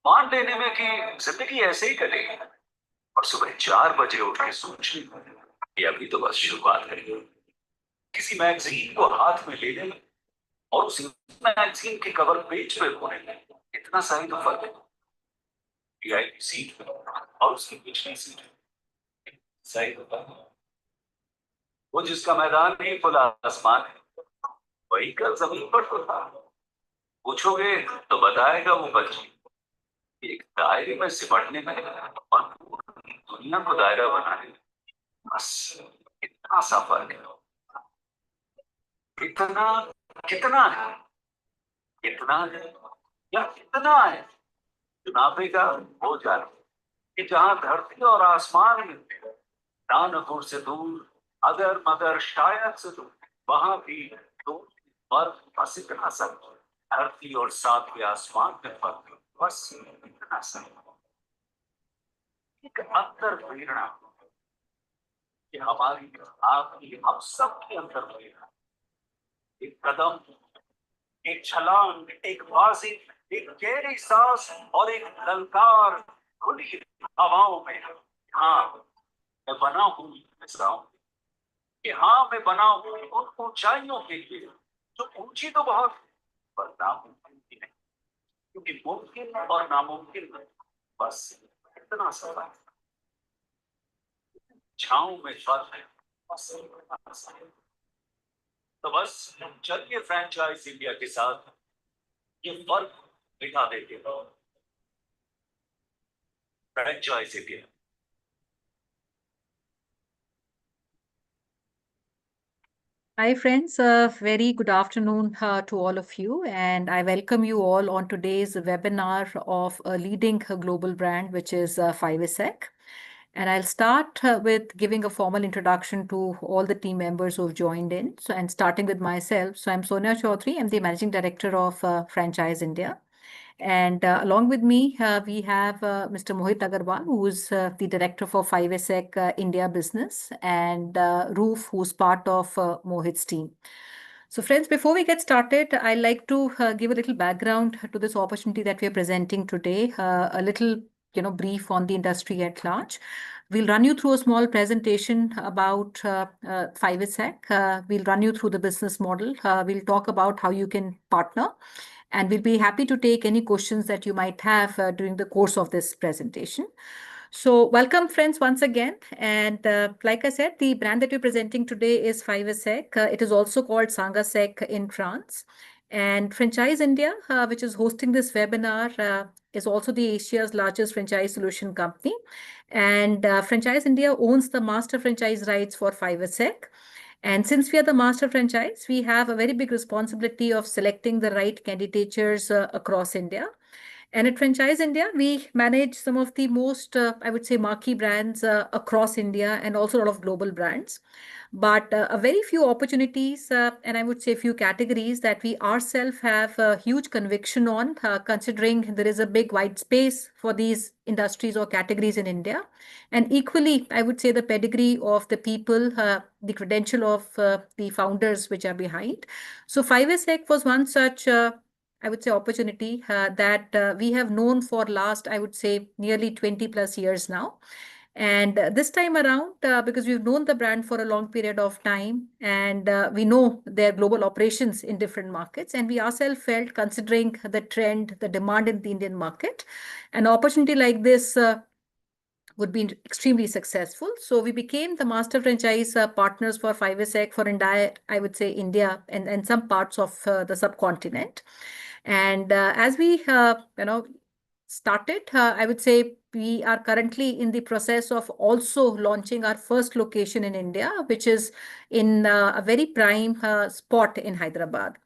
मान लेने में कि जिंदगी ऐसे ही कटेगी और सुबह 4 बजे उठ के सोचने कि अभी तो बस शुरुआत है। किसी मैगजीन को हाथ में लेने में और उसी मैगजीन के कवर पेज पे होने में इतना सा ही तो फर्क है। वीआईपी सीट पे और उसकी पिछली सीट पे सही तो फर्क है। वो जिसका मैदान नहीं खुला आसमान है, वही कल जमीन पर तो था। पूछोगे तो बताएगा वो बच्ची, एक दायरे में सिमटने में और पूरी दुनिया को दायरा बनाने में बस इतना सा फर्क है। इतना कितना है? इतना है या इतना है? चुनावी का हो जाए कि जहां धरती और आसमान मिलते हैं, नानपुर से दूर, अगर मगर शायद से दूर, वहां भी दूर फर्क बस इतना सा। धरती और सातवें आसमान में फर्क बस इतना सा। एक अंतर प्रेरणा कि हमारी, आपकी, हम सबके अंदर प्रेरणा। एक कदम, एक छलांग, एक बाजी, एक गहरी सांस और एक ललकार खुली हवाओं में। हाँ, मैं बना हूं ऐसा हूं कि हाँ, मैं बना हूं उन ऊंचाइयों के लिए जो ऊंची तो बहुत है, पर नामुमकिन भी नहीं। क्योंकि मुमकिन और नामुमकिन में बस इतना सा है। छांव में फर्क है, बस इतना सा है। तो बस चलिए फ्रेंचाइज इंडिया के साथ ये फर्क दिखा देते हैं। Franchise India. Hi, friends. Very good afternoon to all of you, and I welcome you all on today's webinar of a leading global brand, which is 5'a. And I'll start with giving a formal introduction to all the team members who've joined in. So, and starting with myself. So, I'm Sonia Chaudhary. I'm the Managing Director of Franchise India. And along with me, we have Mr. Mohit Agarwal, who is the director for 5SEC India Business, and Roof, who's part of Mohit's team. So, friends, before we get started, I'd like to give a little background to this opportunity that we are presenting today, a little brief on the industry at large. We'll run you through a small presentation about 5SEC. We'll run you through the business model. We'll talk about how you can partner, and we'll be happy to take any questions that you might have during the course of this presentation. So welcome, friends, once again. And like I said, the brand that we're presenting today is 5SEC. It is also called Sangasec in France. And Franchise India, which is hosting this webinar, is also the Asia's largest franchise solution company. And Franchise India owns the master franchise rights for 5SEC. And since we are the master franchise, we have a very big responsibility of selecting the right candidatures across India. And at Franchise India, we manage some of the most, I would say, marquee brands across India and also a lot of global brands. But a very few opportunities, and I would say a few categories that we ourselves have a huge conviction on, considering there is a big wide space for these industries or categories in India. And equally, I would say the pedigree of the people, the credential of the founders which are behind. So 5SEC was one such I would say opportunity that we have known for last, I would say, nearly 20 plus years now. And this time around, because we've known the brand for a long period of time, and we know their global operations in different markets, and we ourselves felt, considering the trend, the demand in the Indian market, an opportunity like this would be extremely successful. So we became the master franchise partners for 5SEC for entire, I would say, India and some parts of the subcontinent. And as we, started, I would say we are currently in the process of also launching our first location in India, which is in a very prime spot in Hyderabad.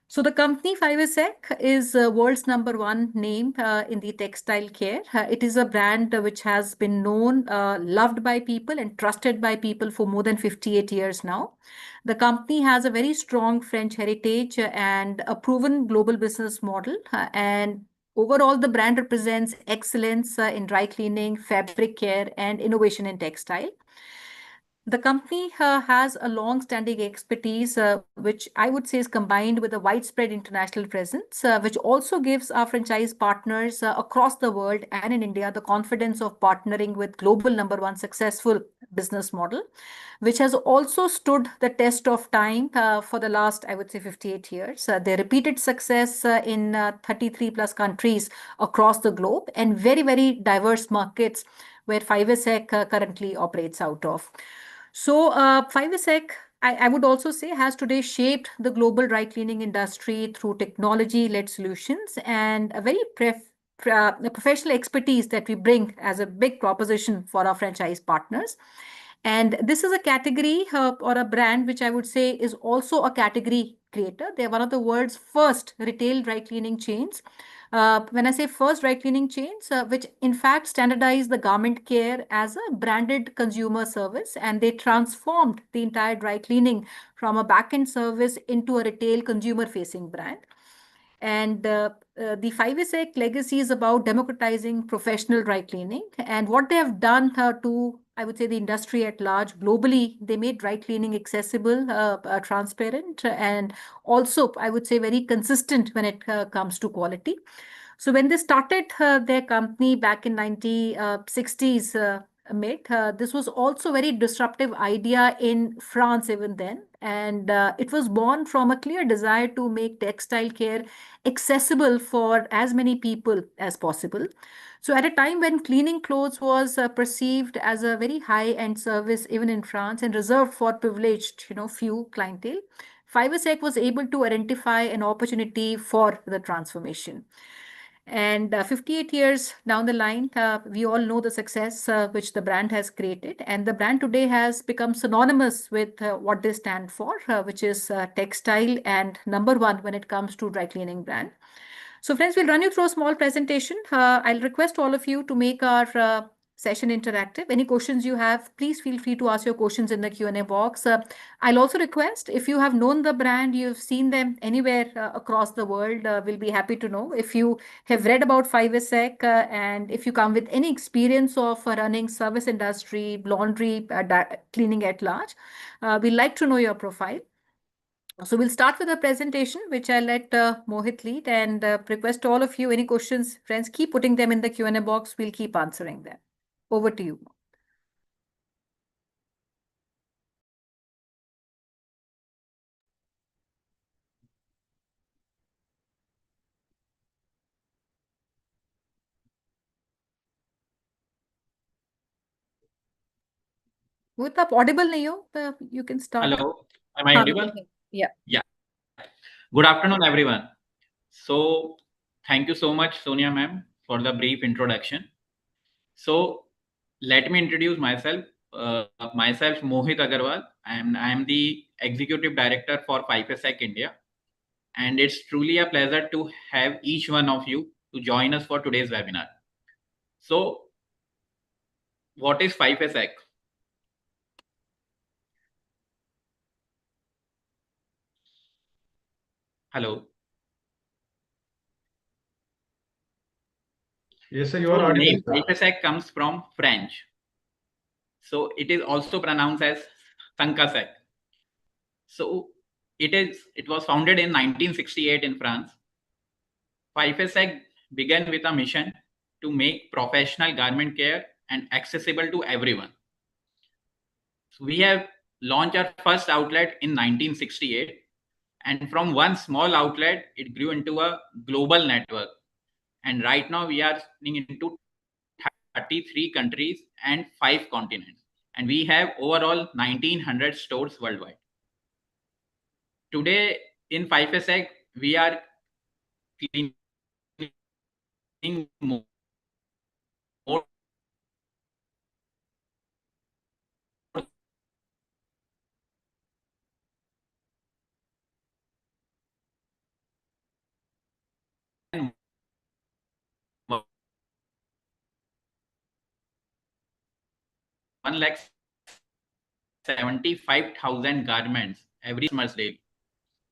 So the company 5SEC is world's number one name in the textile care. It is a brand which has been known, loved by people and trusted by people for more than 58 years now. The company has a very strong French heritage and a proven global business model. And overall, the brand represents excellence in dry cleaning, fabric care, and innovation in textile. The company has a long-standing expertise, which I would say is combined with a widespread international presence, which also gives our franchise partners across the world and in India the confidence of partnering with global number one successful business model, which has also stood the test of time for the last, I would say, 58 years. Their repeated success in 33 plus countries across the globe and very, very diverse markets where 5SEC currently operates out of. So, 5SEC, I would also say, has today shaped the global dry cleaning industry through technology-led solutions and a very professional expertise that we bring as a big proposition for our franchise partners. And this is a category or a brand which I would say is also a category creator. They're one of the world's first retail dry cleaning chains. When I say first dry cleaning chains, which in fact standardized the garment care as a branded consumer service, and they transformed the entire dry cleaning from a back-end service into a retail consumer-facing brand. And the 5SEC legacy is about democratizing professional dry cleaning. And what they have done to, I would say, the industry at large globally, they made dry cleaning accessible, transparent, and also, I would say, very consistent when it comes to quality. So when they started their company back in 1960s mid, this was also very disruptive idea in France even then. And it was born from a clear desire to make textile care accessible for as many people as possible. So at a time when cleaning clothes was perceived as a very high-end service, even in France, and reserved for privileged, few clientele, 5SEC was able to identify an opportunity for the transformation. And 58 years down the line, we all know the success which the brand has created. And the brand today has become synonymous with what they stand for, which is textile and number one when it comes to dry cleaning brand. So friends, we'll run you through a small presentation. I'll request all of you to make our session interactive. Any questions you have, please feel free to ask your questions in the Q&A box. I'll also request if you have known the brand, you've seen them anywhere across the world, we'll be happy to know. If you have read about 5SEC and if you come with any experience of running service industry, laundry, cleaning at large, we'd like to know your profile. So we'll start with a presentation, which I'll let Mohit lead and request all of you, any questions, friends, keep putting them in the Q&A box. We'll keep answering them. Over to you. Mohit, आप audible नहीं हो, you can start. Hello, am I हाँ, audible? Yeah. Yeah. Good afternoon, everyone. So, thank you so much, Sonia ma'am, for the brief introduction. So, let me introduce myself. Myself, Mohit Agarwal, and I am the Executive Director for 5SEC India. And it's truly a pleasure to have each one of you to join us for today's webinar. So, what is 5SEC? Hello. Yes, sir, you are audible. Name 5SEC comes from French. So it is also pronounced as Sankasek. So it was founded in 1968 in France. 5SEC began with a mission to make professional garment care and accessible to everyone. So we have launched our first outlet in 1968, and from one small outlet, it grew into a global network. And right now we are into 33 countries and 5 continents. And we have overall 1900 stores worldwide. Today in 5SEC, we are cleaning more than 1,75,000 garments every Christmas day.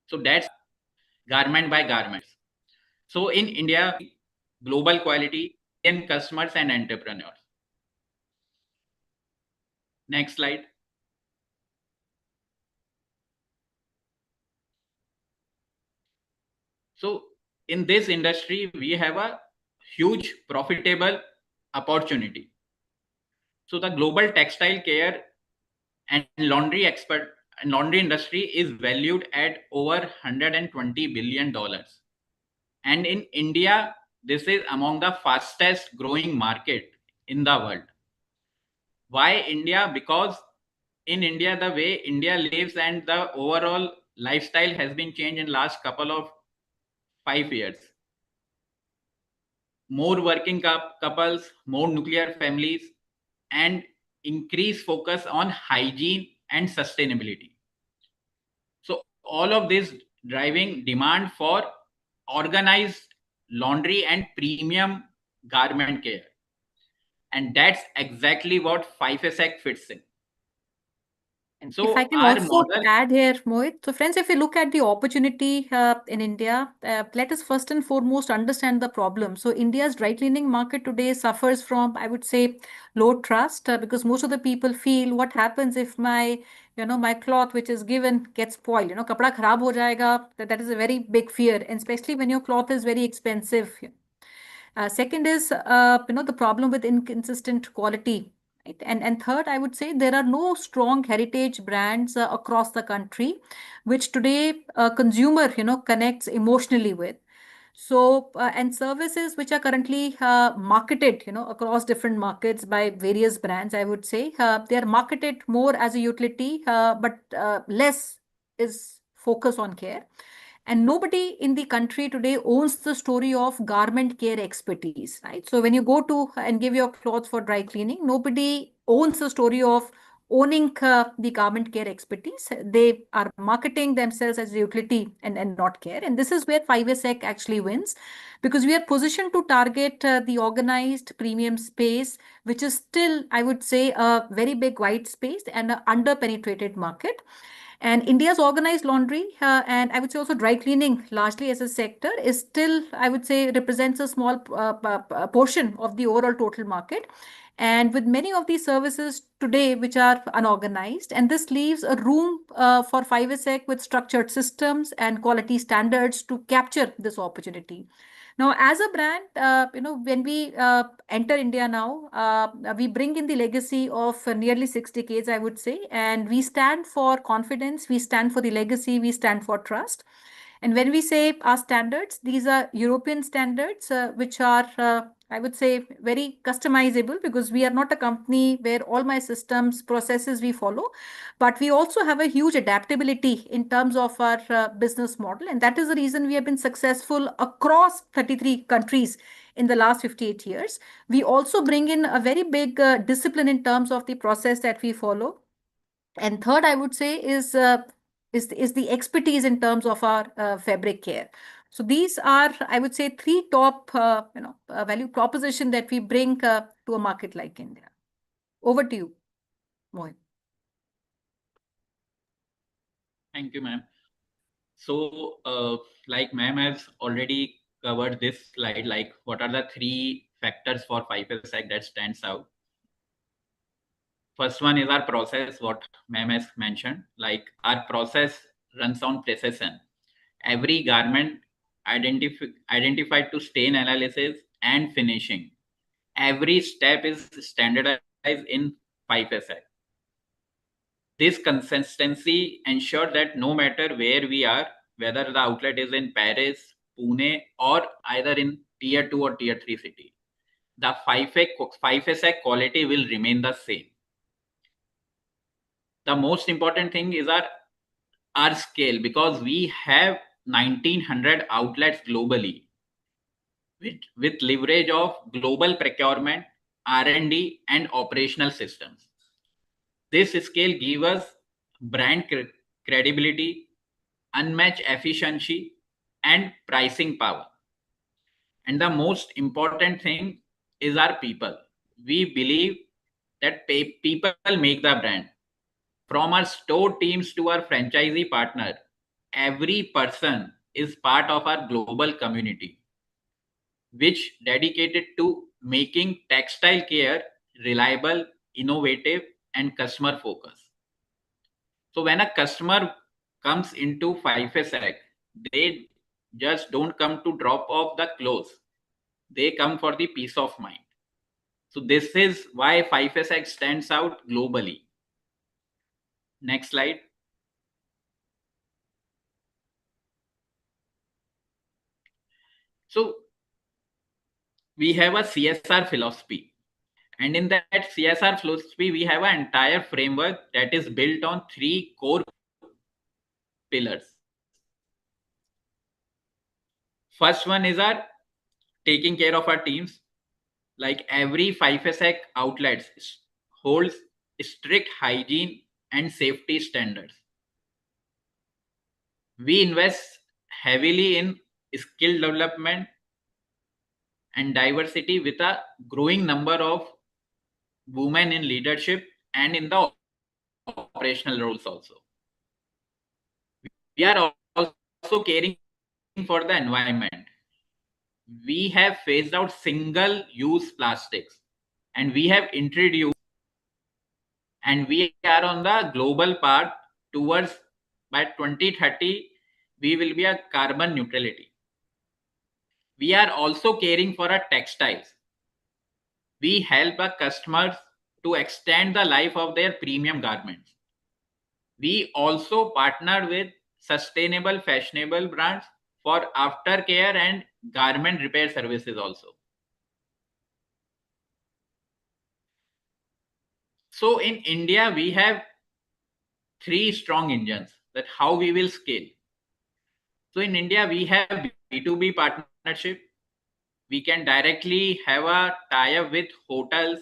So that's garment by garments. So in India, global quality in customers and entrepreneurs. Next slide. So in this industry, we have a huge profitable opportunity. So the global textile care and laundry industry is valued at over $120 billion. And in India, this is among the fastest growing market in the world. Why India? Because in India, the way India lives and the overall lifestyle has been changed in last couple of 5 years. More working couples, more nuclear families, and increased focus on hygiene and sustainability. So all of this driving demand for organized laundry and premium garment care. And that's exactly what 5SEC fits in. And if I So can our also model, add here, Mohit, so friends, if you look at the opportunity in India, let us first and foremost understand the problem. So India's dry cleaning market today suffers from, I would say, low trust because most of the people feel what happens if my cloth which is given gets spoiled. Kapda kharab ho jayega. That is a very big fear, and especially when your cloth is very expensive. Second is, the problem with inconsistent quality. Right? And third, I would say there are no strong heritage brands across the country, which today consumer, connects emotionally with. So, and services which are currently marketed, across different markets by various brands, I would say, they are marketed more as a utility, but less is focus on care. And nobody in the country today owns the story of garment care expertise, right? So when you go to and give your clothes for dry cleaning, nobody owns the story of owning the garment care expertise. They are marketing themselves as a utility and not care. And this is where 5SEC actually wins because we are positioned to target the organized premium space, which is still, I would say, a very big white space and an under-penetrated market. And India's organized laundry and I would say also dry cleaning largely as a sector is still, I would say, represents a small portion of the overall total market. And with many of these services today, which are unorganized, and this leaves a room for 5SEC with structured systems and quality standards to capture this opportunity. Now, as a brand, when we enter India now, we bring in the legacy of nearly 6 decades, I would say, and we stand for confidence, we stand for the legacy, we stand for trust. And when we say our standards, these are European standards, which are, I would say, very customizable because we are not a company where all my systems, processes we follow, but we also have a huge adaptability in terms of our business model. And that is the reason we have been successful across 33 countries in the last 58 years. We also bring in a very big discipline in terms of the process that we follow. And third, I would say, is the expertise in terms of our fabric care. So these are, I would say, three top value proposition that we bring to a market like India. Over to you, Mohit. thank you, ma'am. So, like ma'am has already covered this slide, like what are the 3 factors for 5SEC that stands out? First one is our process, what ma'am has mentioned. Like our process runs on precision. Every garment identified to stain analysis and finishing. Every step is standardized in 5SEC. This consistency ensures that no matter where we are, whether the outlet is in Paris, Pune, or either in tier 2 or tier 3 city, the 5SEC quality will remain the same. The most important thing is our scale, because we have 1900 outlets globally with leverage of global procurement, R&D, and operational systems. This scale gives us brand credibility, unmatched efficiency, and pricing power. And the most important thing is our people. We believe that people make the brand. From our store teams to our franchisee partner, every person is part of our global community, which dedicated to making textile care reliable, innovative, and customer focused. So when a customer comes into 5SEC, they just don't come to drop off the clothes. They come for the peace of mind. So this is why 5SX stands out globally. Next slide. So we have a CSR philosophy. And in that CSR philosophy, we have an entire framework that is built on 3 core pillars. First one is our taking care of our teams. Like every 5SX outlets holds strict hygiene and safety standards. We invest heavily in skill development and diversity with a growing number of women in leadership and in the operational roles also. We are also caring for the environment. We have phased out single-use plastics and we have introduced, and we are on the global path towards by 2030 we will be a carbon neutrality. We are also caring for our textiles. We help our customers to extend the life of their premium garments. We also partner with sustainable fashionable brands for aftercare and garment repair services also. So in India, we have 3 strong engines that how we will scale. So in India, we have B2B partnership. We can directly have a tie-up with hotels,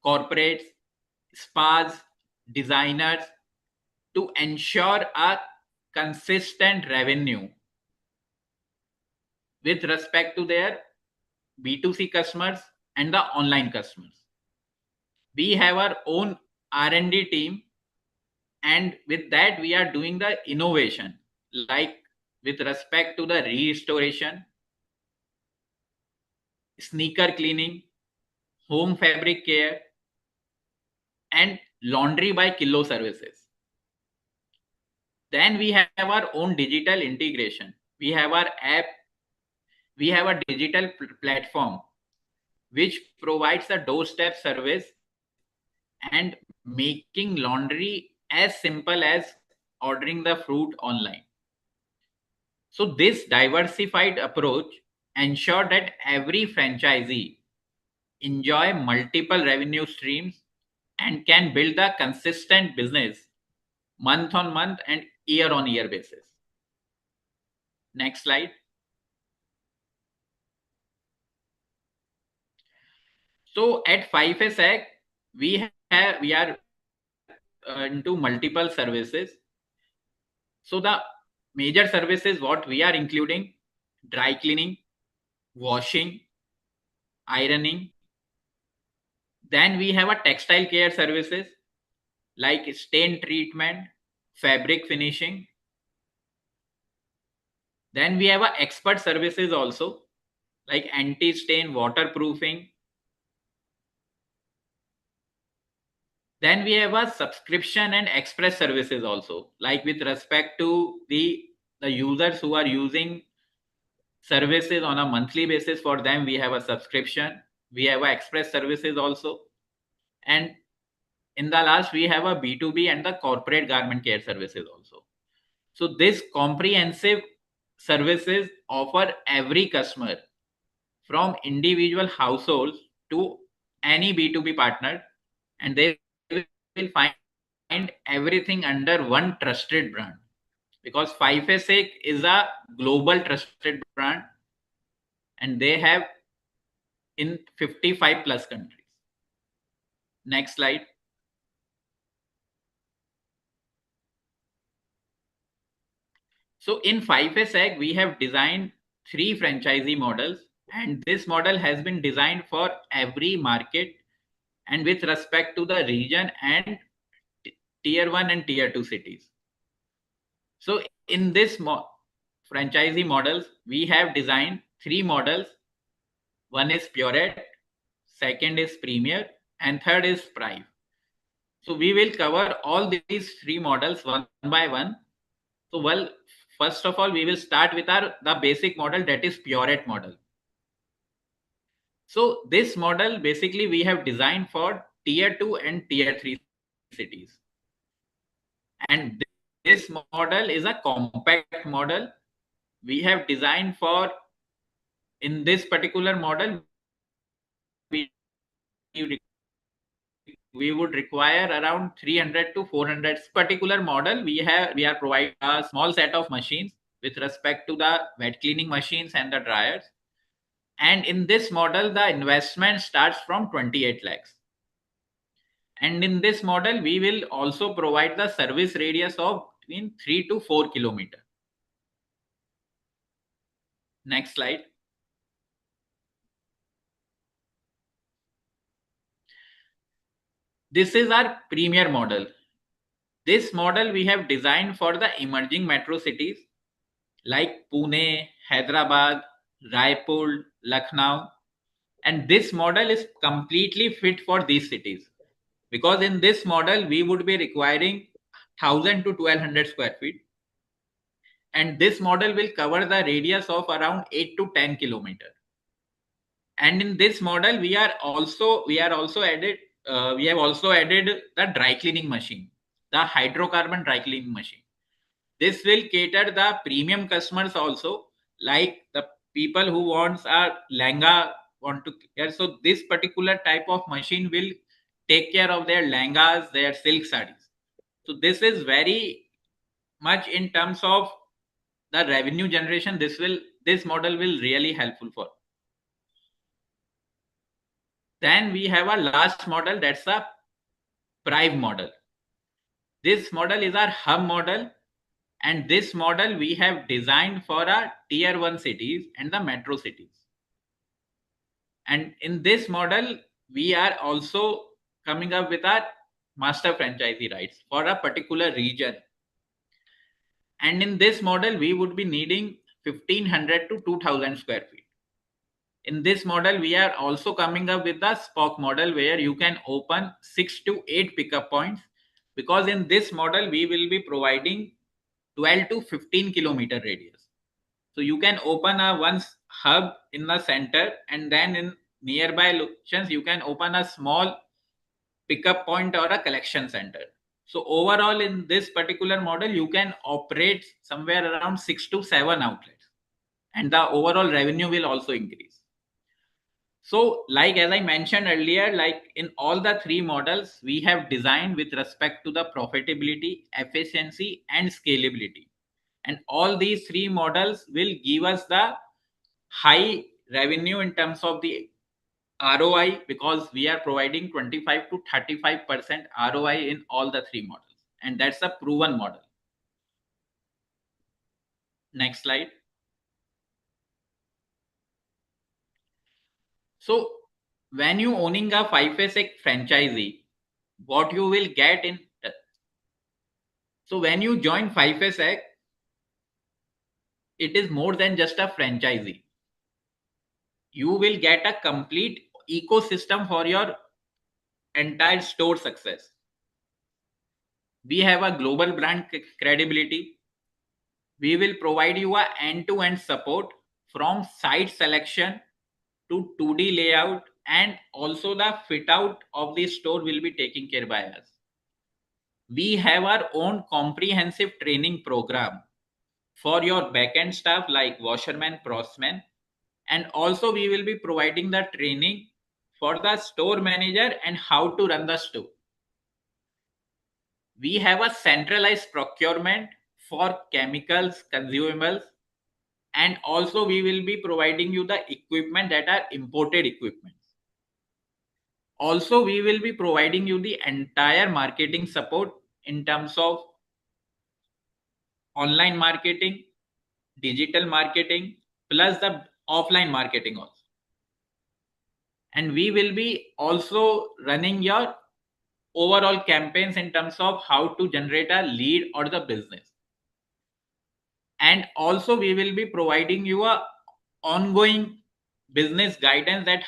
corporates, spas, designers to ensure a consistent revenue with respect to their B2C customers and the online customers. We have our own R&D team, and with that we are doing the innovation, like with respect to the restoration, sneaker cleaning, home fabric care, and laundry by kilo services. Then we have our own digital integration. We have our app, we have a digital platform which provides a doorstep service and making laundry as simple as ordering the fruit online. So this diversified approach ensure that every franchisee enjoy multiple revenue streams and can build a consistent business month on month and year on year basis. Next slide. So at 5SX, we are into multiple services. So the major services what we are including: dry cleaning, washing, ironing. Then we have a textile care services like stain treatment, fabric finishing. Then we have a expert services also like anti-stain waterproofing. Then we have a subscription and express services also, like with respect to the users who are using services on a monthly basis. For them we have a subscription, we have a express services also, and in the last we have a B2B and the corporate garment care services also. So this comprehensive services offer every customer from individual households to any B2B partner, and they will find everything under one trusted brand, because 5SX is a global trusted brand and they have in 55 plus countries. Next slide. So in 5SX, we have designed 3 franchisee models, and this model has been designed for every market and with respect to the region and tier 1 and tier 2 cities. So in this franchisee models, we have designed 3 models. One is Purette, second is Premier, and third is Prime. So we will cover all these 3 models one by one. So well, first of all, we will start with the basic model, that is Purette model. So this model basically we have designed for tier 2 and tier 3 cities. And this model is a compact model. We have designed for, in this particular model, we would require around 300 to 400. This particular model, we are providing a small set of machines with respect to the wet cleaning machines and the dryers. And in this model, the investment starts from 28 lakhs. And in this model, we will also provide the service radius of between 3 to 4 kilometers. Next slide. This is our premier model. This model we have designed for the emerging metro cities like Pune, Hyderabad, Raipur, Lucknow. And this model is completely fit for these cities, because in this model we would be requiring 1000 to 1200 square feet. And this model will cover the radius of around 8 to 10 kilometers. And in this model we have also added the dry cleaning machine, the hydrocarbon dry cleaning machine. This will cater the premium customers also, like the people who wants a lehenga want to care. So this particular type of machine will take care of their lehengas, their silk sarees. So this is very much in terms of the revenue generation. This model will really helpful for. Then we have a last model, that's a Prive model. This model is our hub model, and this model we have designed for our tier 1 cities and the metro cities. And in this model, we are also coming up with our master franchisee rights for a particular region. And in this model, we would be needing 1500 to 2000 square feet. In this model, we are also coming up with the Spock model, where you can open 6 to 8 pickup points, because in this model, we will be providing 12 to 15 kilometer radius. So you can open a one hub in the center, and then in nearby locations, you can open a small pickup point or a collection center. So overall, in this particular model, you can operate somewhere around 6 to 7 outlets, and the overall revenue will also increase. So, like as I mentioned earlier, like in all the three models, we have designed with respect to the profitability, efficiency, and scalability. And all these three models will give us the high revenue in terms of the ROI, because we are providing 25 to 35% ROI in all the three models. And that's a proven model. Next slide. So when you owning a 5'a franchisee, what you will get in. So when you join 5'a, it is more than just a franchisee. You will get a complete ecosystem for your entire store success. We have a global brand credibility. We will provide you a end-to-end support from site selection to 2D layout, and also the fit out of the store will be taken care by us. We have our own comprehensive training program for your backend staff like washerman, crossman, and also we will be providing the training for the store manager and how to run the store. We have a centralized procurement for chemicals, consumables, and also we will be providing you the equipment that are imported equipment. Also, we will be providing you the entire marketing support in terms of online marketing, digital marketing, plus the offline marketing also. And we will be also running your overall campaigns in terms of how to generate a lead or the business. And also we will be providing you a ongoing business guidance, that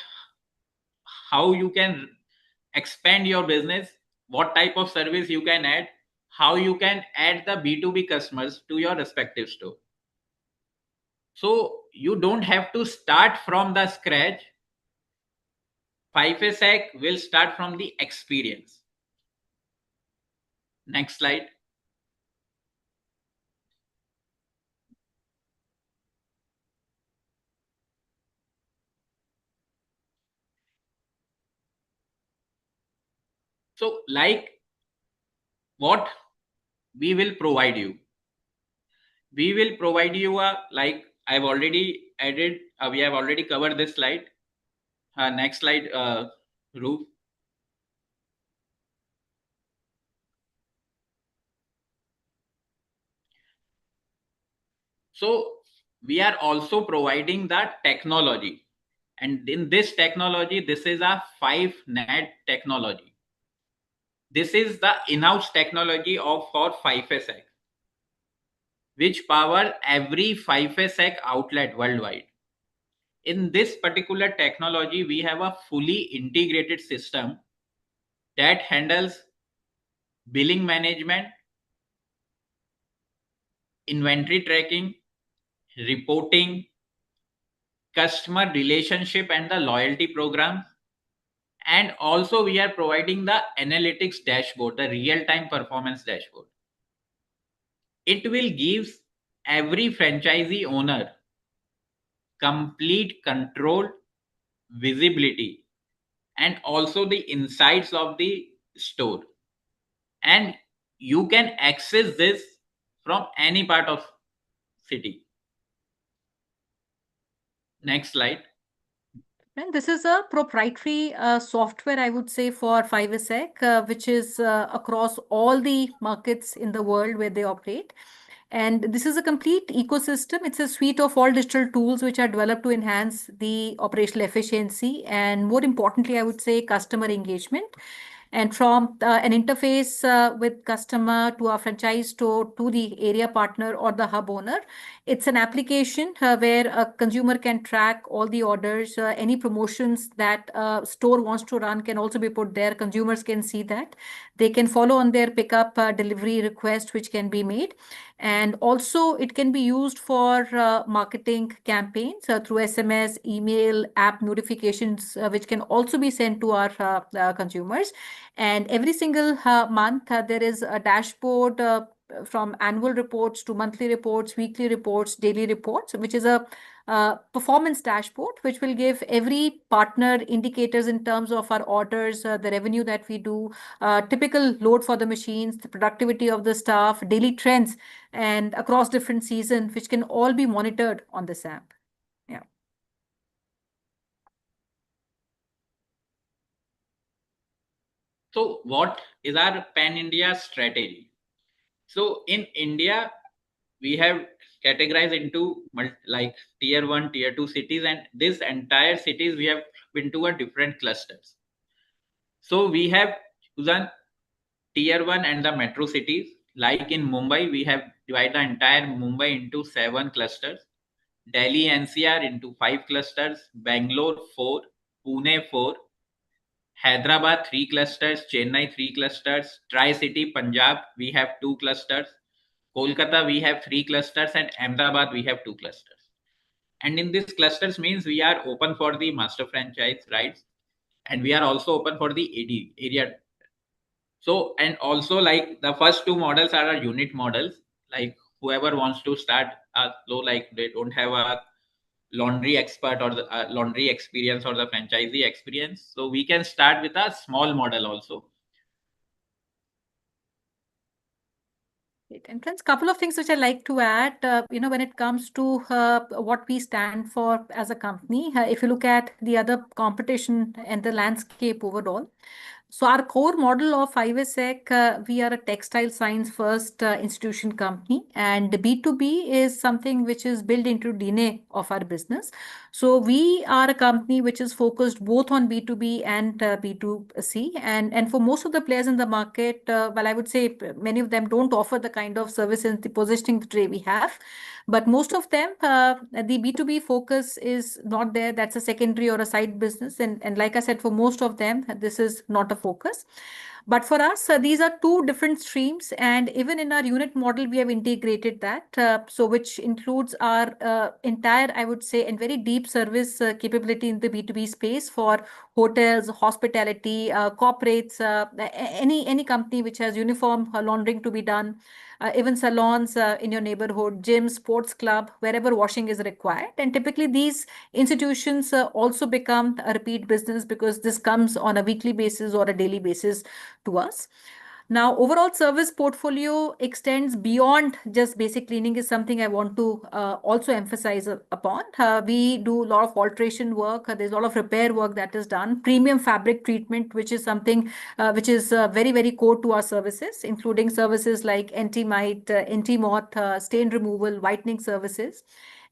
how you can expand your business, what type of service you can add, how you can add the B2B customers to your respective store. So you don't have to start from the scratch. 5A SEC will start from the experience. Next slide. So like what we will provide you. We will provide you a, like I've already added, we have already covered this slide. Next slide, Ruth. So we are also providing the technology. And in this technology, this is a 5 net technology. This is the in-house technology of for 5A SEC, which power every 5A SEC outlet worldwide. In this particular technology, we have a fully integrated system that handles billing management, inventory tracking, reporting, customer relationship and the loyalty program. And also we are providing the analytics dashboard, the real-time performance dashboard. It will give every franchisee owner complete control, visibility, and also the insights of the store. And you can access this from any part of city. Next slide. And this is a proprietary software, I would say, for 5A SEC, which is across all the markets in the world where they operate. And this is a complete ecosystem. It's a suite of all digital tools which are developed to enhance the operational efficiency and, more importantly, I would say, customer engagement. And from an interface with customer to our franchise store to the area partner or the hub owner, it's an application where a consumer can track all the orders, any promotions that a store wants to run can also be put there. Consumers can see that. They can follow on their pickup delivery request, which can be made. And also it can be used for marketing campaigns through SMS, email, app notifications, which can also be sent to our consumers. And every single month, there is a dashboard from annual reports to monthly reports, weekly reports, daily reports, which is a performance dashboard, which will give every partner indicators in terms of our orders, the revenue that we do, typical load for the machines, the productivity of the staff, daily trends, and across different seasons, which can all be monitored on this app. Yeah. So what is our pan-India strategy? So in India, we have categorized into like tier 1, tier 2 cities, and this entire cities we have into a different clusters. So we have chosen tier 1 and the metro cities. Like in Mumbai, we have divided the entire Mumbai into 7 clusters. Delhi NCR into 5 clusters, Bangalore 4, Pune 4, Hyderabad 3 clusters, Chennai 3 clusters, Tri-City Punjab we have 2 clusters, Kolkata we have 3 clusters, and Ahmedabad we have 2 clusters. And in these clusters means we are open for the master franchise rights, and we are also open for the AD area. So and also like the first 2 models are our unit models. Like whoever wants to start a flow, like they don't have a laundry expert or the laundry experience or the franchisee experience, so we can start with a small model also. And friends, couple of things which I like to add, when it comes to what we stand for as a company, if you look at the other competition and the landscape overall, so our core model of 5A SEC, we are a textile science first institution company, and B2B is something which is built into DNA of our business. So we are a company which is focused both on B2B and B2C. And for most of the players in the market, well, I would say many of them don't offer the kind of service and the positioning today we have. But most of them, the B2B focus is not there. That's a secondary or a side business. And like I said, for most of them, this is not a focus. But for us, these are two different streams, and even in our unit model, we have integrated that. So, which includes our entire, I would say, and very deep service capability in the B2B space for hotels, hospitality, corporates, any company which has uniform laundering to be done, even salons in your neighborhood, gym, sports club, wherever washing is required. And typically, these institutions also become a repeat business because this comes on a weekly basis or a daily basis to us. Now, overall service portfolio extends beyond just basic cleaning is something I want to also emphasize upon. We do a lot of alteration work. There's a lot of repair work that is done. Premium fabric treatment, which is something which is very, very core to our services, including services like anti-mite, anti-moth, stain removal, whitening services,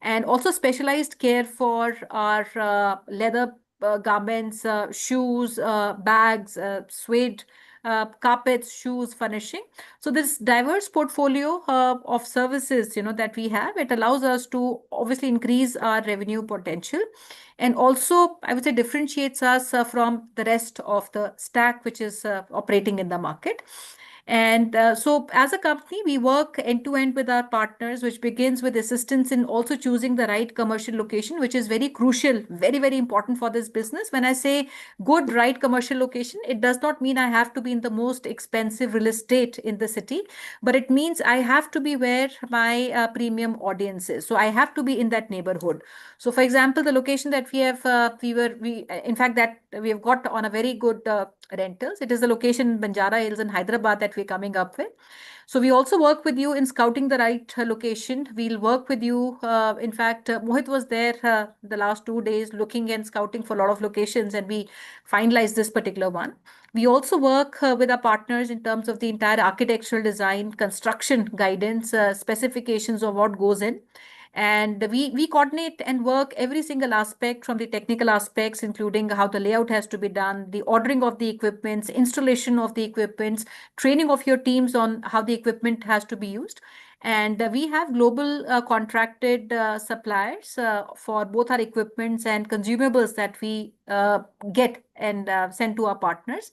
and also specialized care for our leather garments, shoes, bags, suede carpets, shoes, furnishing. So this diverse portfolio of services, that we have, it allows us to obviously increase our revenue potential, and also I would say differentiates us from the rest of the stack, which is operating in the market. And so as a company, we work end to end with our partners, which begins with assistance in also choosing the right commercial location, which is very crucial, very, very important for this business. When I say good, right commercial location, it does not mean I have to be in the most expensive real estate in the city, but it means I have to be where my premium audience is. So I have to be in that neighborhood. So for example, the location that we have, in fact, that we have got on a very good rentals. It is the location in Banjara Hills in Hyderabad that we're coming up with. So we also work with you in scouting the right location. We'll work with you. In fact, Mohit was there the last 2 days looking and scouting for a lot of locations, and we finalized this particular one. We also work with our partners in terms of the entire architectural design, construction guidance, specifications of what goes in. And we coordinate and work every single aspect from the technical aspects, including how the layout has to be done, the ordering of the equipments, installation of the equipments, training of your teams on how the equipment has to be used. And we have global contracted suppliers for both our equipments and consumables that we get and send to our partners,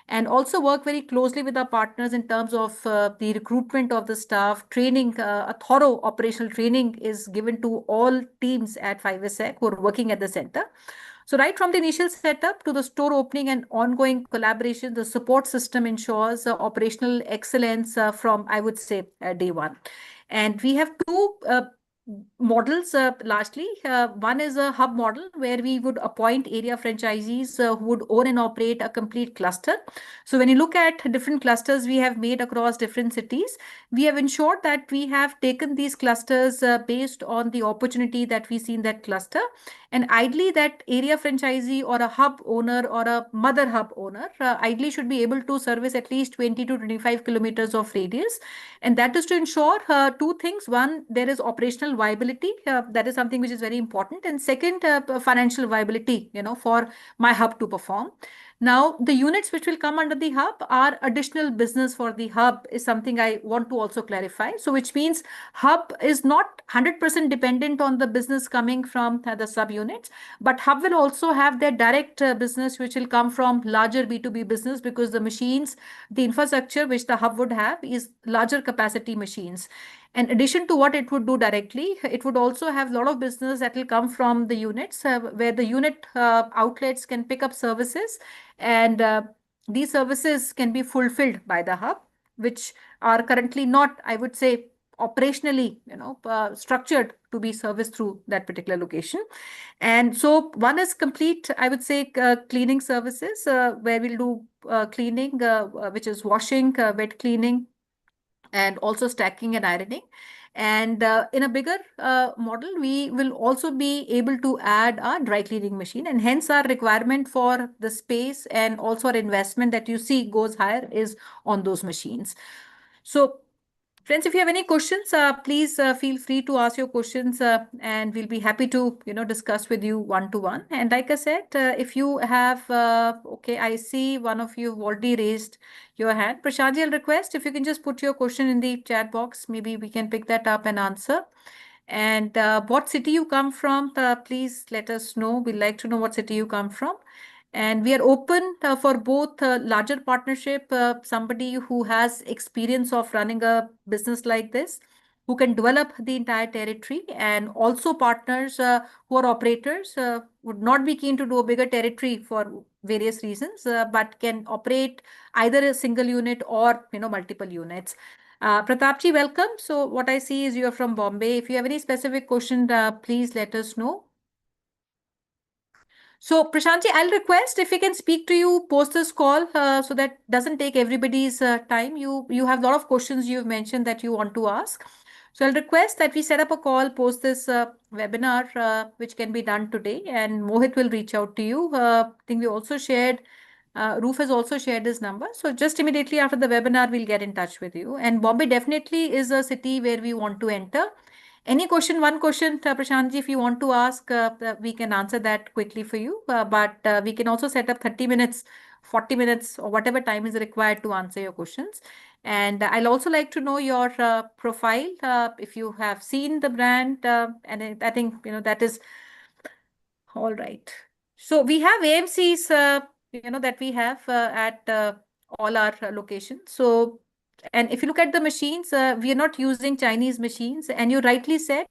and also work very closely with our partners in terms of the recruitment of the staff, training. A thorough operational training is given to all teams at 5SEC who are working at the center. So right from the initial setup to the store opening and ongoing collaboration, the support system ensures operational excellence from, I would say, day one. And we have two models largely. One is a hub model where we would appoint area franchisees who would own and operate a complete cluster. So when you look at different clusters we have made across different cities, we have ensured that we have taken these clusters based on the opportunity that we see in that cluster. And ideally, that area franchisee or a hub owner or a mother hub owner ideally should be able to service at least 20 to 25 kilometers of radius. And that is to ensure two things. One, there is operational viability. That is something which is very important. And second, financial viability, for my hub to perform. Now, the units which will come under the hub are additional business for the hub is something I want to also clarify. So which means hub is not 100% dependent on the business coming from the subunits, but hub will also have their direct business which will come from larger B2B business, because the machines, the infrastructure which the hub would have is larger capacity machines. In addition to what it would do directly, it would also have a lot of business that will come from the units where the unit outlets can pick up services, and these services can be fulfilled by the hub, which are currently not, I would say, operationally, structured to be serviced through that particular location. And so one is complete, I would say, cleaning services where we'll do cleaning, which is washing, wet cleaning, and also stacking and ironing. And in a bigger model, we will also be able to add a dry cleaning machine, and hence our requirement for the space and also our investment that you see goes higher is on those machines. So friends, if you have any questions, please feel free to ask your questions, and we'll be happy to, discuss with you one-to-one. And like I said, if you have, okay, I see one of you have already raised your hand. Prashant, I'll request if you can just put your question in the chat box. Maybe we can pick that up and answer. And what city you come from, please let us know. We'd like to know what city you come from. And we are open for both larger partnership, somebody who has experience of running a business like this, who can develop the entire territory, and also partners who are operators, would not be keen to do a bigger territory for various reasons, but can operate either a single unit or multiple units. Pratapji, welcome. So what I see is you are from Bombay. If you have any specific question, please let us know. So Prashantji, I'll request if we can speak to you post this call, so that doesn't take everybody's time. You have a lot of questions you've mentioned that you want to ask. So I'll request that we set up a call post this webinar, which can be done today, and Mohit will reach out to you. I think we also shared, Roof has also shared his number. So just immediately after the webinar, we'll get in touch with you. And Bombay definitely is a city where we want to enter. Any question, one question, Prashantji, if you want to ask, we can answer that quickly for you. But we can also set up 30 minutes, 40 minutes, or whatever time is required to answer your questions. And I'll also like to know your profile, if you have seen the brand. And I think, that is all right. So we have AMCs, that we have at all our locations. So, and if you look at the machines, we are not using Chinese machines. And you rightly said,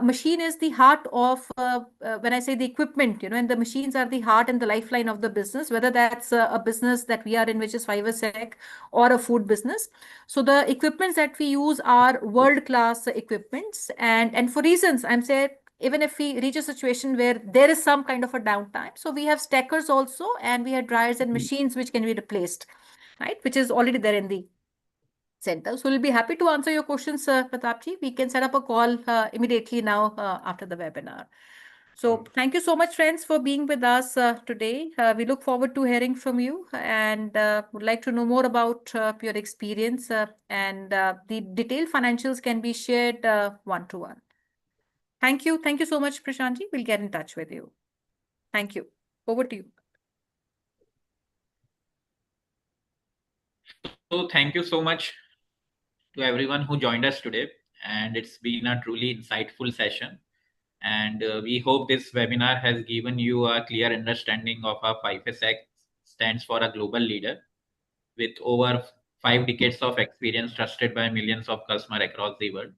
machine is the heart of, when I say the equipment, and the machines are the heart and the lifeline of the business, whether that's a business that we are in, which is 5'a sec, or a food business. So the equipments that we use are world-class equipments. And for reasons, I'm saying, even if we reach a situation where there is some kind of a downtime, so we have stackers also, and we have dryers and machines which can be replaced, right, which is already there in the center. So we'll be happy to answer your questions, Pratapji. We can set up a call immediately now after the webinar. So thank you so much, friends, for being with us today. We look forward to hearing from you, and would like to know more about your experience, and the detailed financials can be shared one-to-one. Thank you. Thank you so much, Prashantji. We'll get in touch with you. Thank you. Over to you. So thank you so much to everyone who joined us today. And it's been a truly insightful session. And we hope this webinar has given you a clear understanding of how 5'a stands for a global leader with over 5 decades of experience trusted by millions of customers across the world.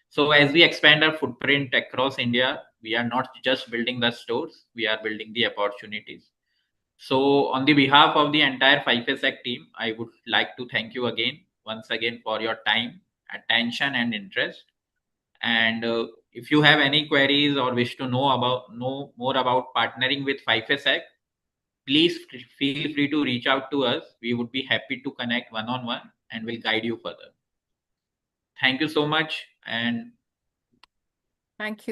So as we expand our footprint across India, we are not just building the stores, we are building the opportunities. So on the behalf of the entire 5'a team, I would like to thank you once again for your time, attention and interest. And if you have any queries or wish to know more about partnering with 5'a, please feel free to reach out to us. We would be happy to connect one-on-one and will guide you further. Thank you so much. And thank you.